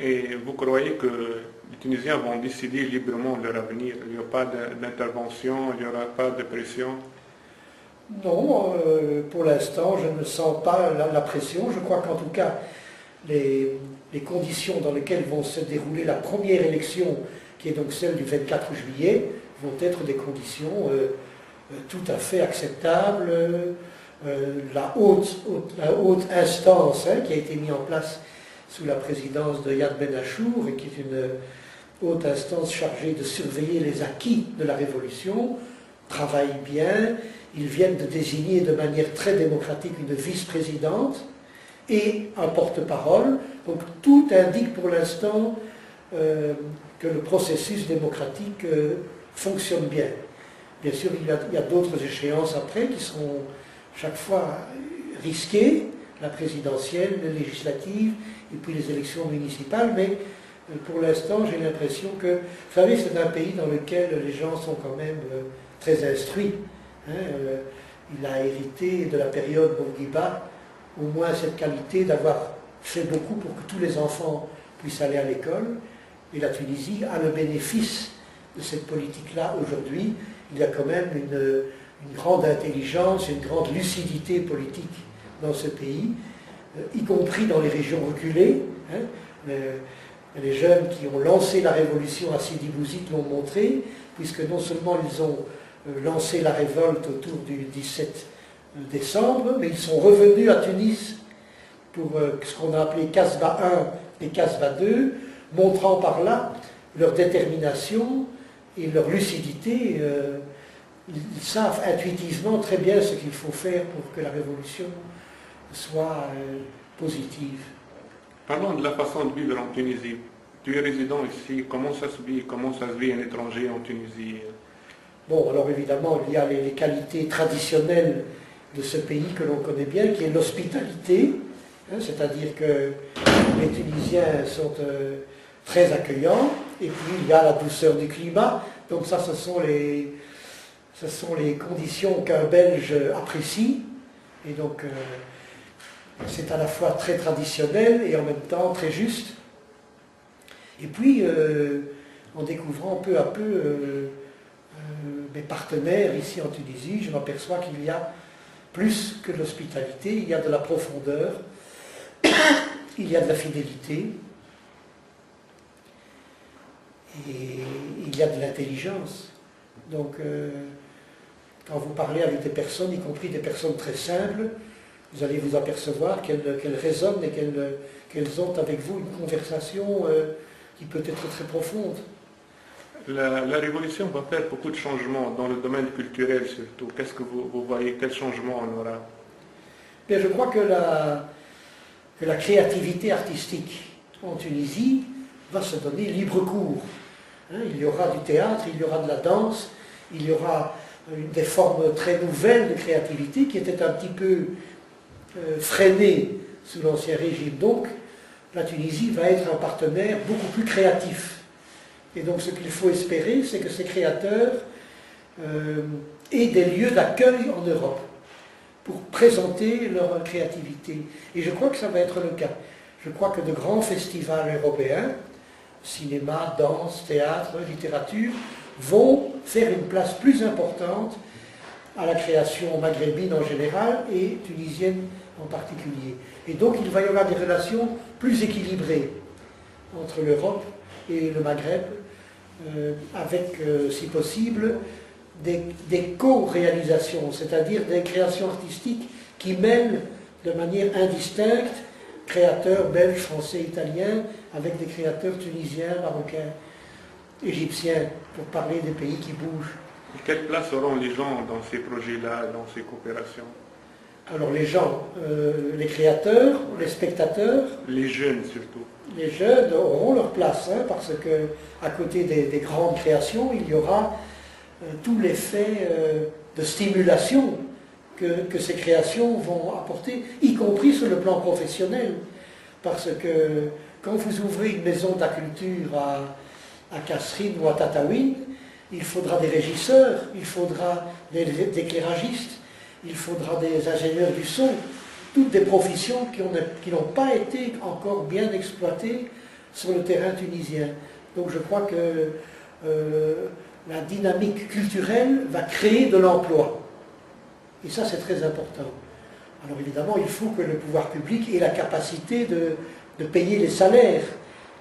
Et vous croyez que les Tunisiens vont décider librement de leur avenir? Il n'y aura pas d'intervention, il n'y aura pas de pression? Non, pour l'instant, je ne sens pas la pression. Je crois qu'en tout cas, les conditions dans lesquelles vont se dérouler la première élection, qui est donc celle du 24 juillet, vont être des conditions tout à fait acceptables. La haute instance qui a été mise en place sous la présidence de Yad Ben Achour, et qui est une haute instance chargée de surveiller les acquis de la Révolution, travaille bien. Ils viennent de désigner de manière très démocratique une vice-présidente et un porte-parole. Donc tout indique pour l'instant que le processus démocratique fonctionne bien. Bien sûr, il y a d'autres échéances après qui seront chaque fois risquées, la présidentielle, les législatives et puis les élections municipales, mais pour l'instant j'ai l'impression que, vous savez, c'est un pays dans lequel les gens sont quand même très instruits. Il a hérité de la période Bourguiba au moins cette qualité d'avoir fait beaucoup pour que tous les enfants puissent aller à l'école. Et la Tunisie a le bénéfice de cette politique-là aujourd'hui. Il y a quand même une grande intelligence, une grande lucidité politique dans ce pays, y compris dans les régions reculées. Les jeunes qui ont lancé la révolution à Sidi Bouzid l'ont montré, puisque non seulement ils ont lancé la révolte autour du 17 décembre, mais ils sont revenus à Tunis pour ce qu'on a appelé Casbah 1 et Casbah 2, montrant par là leur détermination et leur lucidité. Ils savent intuitivement très bien ce qu'il faut faire pour que la révolution soit positive. Parlons de la façon de vivre en Tunisie. Tu es résident ici, comment ça se vit un étranger en Tunisie? Bon, alors évidemment, il y a les qualités traditionnelles de ce pays que l'on connaît bien, qui est l'hospitalité, c'est-à-dire que les Tunisiens sont très accueillants, et puis il y a la douceur du climat. Donc ça, ce sont les conditions qu'un Belge apprécie, et donc c'est à la fois très traditionnel et en même temps très juste. Et puis, en découvrant peu à peu mes partenaires ici en Tunisie, je m'aperçois qu'il y a plus que de l'hospitalité, il y a de la profondeur, il y a de la fidélité, et il y a de l'intelligence. Donc, quand vous parlez avec des personnes, y compris des personnes très simples, vous allez vous apercevoir qu'elles résonnent et qu'elles ont avec vous une conversation qui peut être très profonde. La révolution va faire beaucoup de changements dans le domaine culturel surtout. Qu'est-ce que vous voyez? Quel changement on aura? Bien, je crois que la créativité artistique en Tunisie va se donner libre cours. Il y aura du théâtre, il y aura de la danse, il y aura des formes très nouvelles de créativité qui étaient un petit peu freinées sous l'Ancien Régime. Donc, la Tunisie va être un partenaire beaucoup plus créatif. Et donc ce qu'il faut espérer, c'est que ces créateurs aient des lieux d'accueil en Europe pour présenter leur créativité. Et je crois que ça va être le cas. Je crois que de grands festivals européens, cinéma, danse, théâtre, littérature, vont faire une place plus importante à la création maghrébine en général et tunisienne en particulier. Et donc il va y avoir des relations plus équilibrées entre l'Europe et le Maghreb, avec, si possible, des co-réalisations, c'est-à-dire des créations artistiques qui mêlent de manière indistincte créateurs belges, français, italiens, avec des créateurs tunisiens, marocains, égyptiens, pour parler des pays qui bougent. Et quelle place auront les gens dans ces projets-là, dans ces coopérations? Alors les gens, les créateurs, les spectateurs... Les jeunes surtout. Les jeunes auront leur place, parce que à côté des grandes créations, il y aura tout l'effet de stimulation que ces créations vont apporter, y compris sur le plan professionnel. Parce que quand vous ouvrez une maison de la culture à Kasserine ou à Tataouine, il faudra des régisseurs, il faudra des éclairagistes, il faudra des ingénieurs du son, toutes des professions qui n'ont pas été encore bien exploitées sur le terrain tunisien. Donc je crois que la dynamique culturelle va créer de l'emploi. Et ça, c'est très important. Alors évidemment, il faut que le pouvoir public ait la capacité de payer les salaires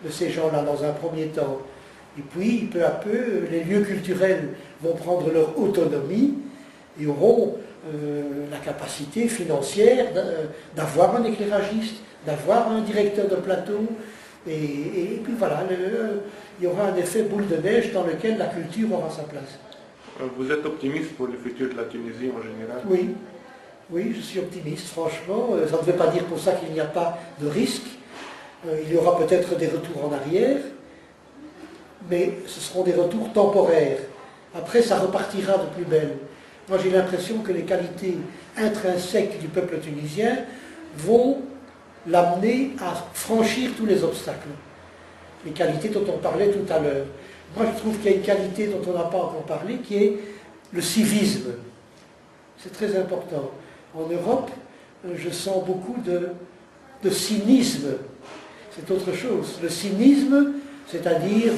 de ces gens-là dans un premier temps. Et puis, peu à peu, les lieux culturels vont prendre leur autonomie et auront la capacité financière d'avoir un éclairagiste, d'avoir un directeur de plateau. Et puis voilà, il y aura un effet boule de neige dans lequel la culture aura sa place. Vous êtes optimiste pour le futur de la Tunisie en général? Oui, oui, je suis optimiste, franchement. Ça ne veut pas dire pour ça qu'il n'y a pas de risque. Il y aura peut-être des retours en arrière, mais ce seront des retours temporaires. Après, ça repartira de plus belle. Moi, j'ai l'impression que les qualités intrinsèques du peuple tunisien vont l'amener à franchir tous les obstacles. Les qualités dont on parlait tout à l'heure. Moi, je trouve qu'il y a une qualité dont on n'a pas encore parlé, qui est le civisme. C'est très important. En Europe, je sens beaucoup de cynisme. C'est autre chose. Le cynisme, c'est-à-dire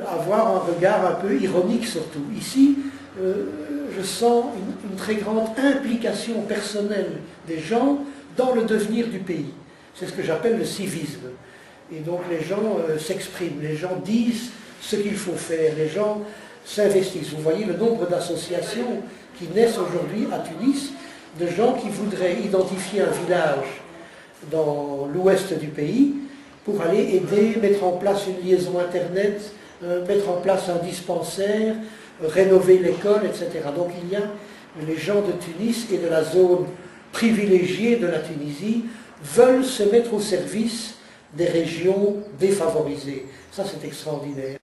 avoir un regard un peu ironique surtout. Ici, je sens une très grande implication personnelle des gens dans le devenir du pays. C'est ce que j'appelle le civisme. Et donc les gens s'expriment, les gens disent ce qu'il faut faire, les gens s'investissent. Vous voyez le nombre d'associations qui naissent aujourd'hui à Tunis, de gens qui voudraient identifier un village dans l'ouest du pays pour aller aider, mettre en place une liaison Internet, mettre en place un dispensaire, rénover l'école, etc. Donc il y a les gens de Tunis et de la zone privilégiée de la Tunisie veulent se mettre au service des régions défavorisées. Ça, c'est extraordinaire.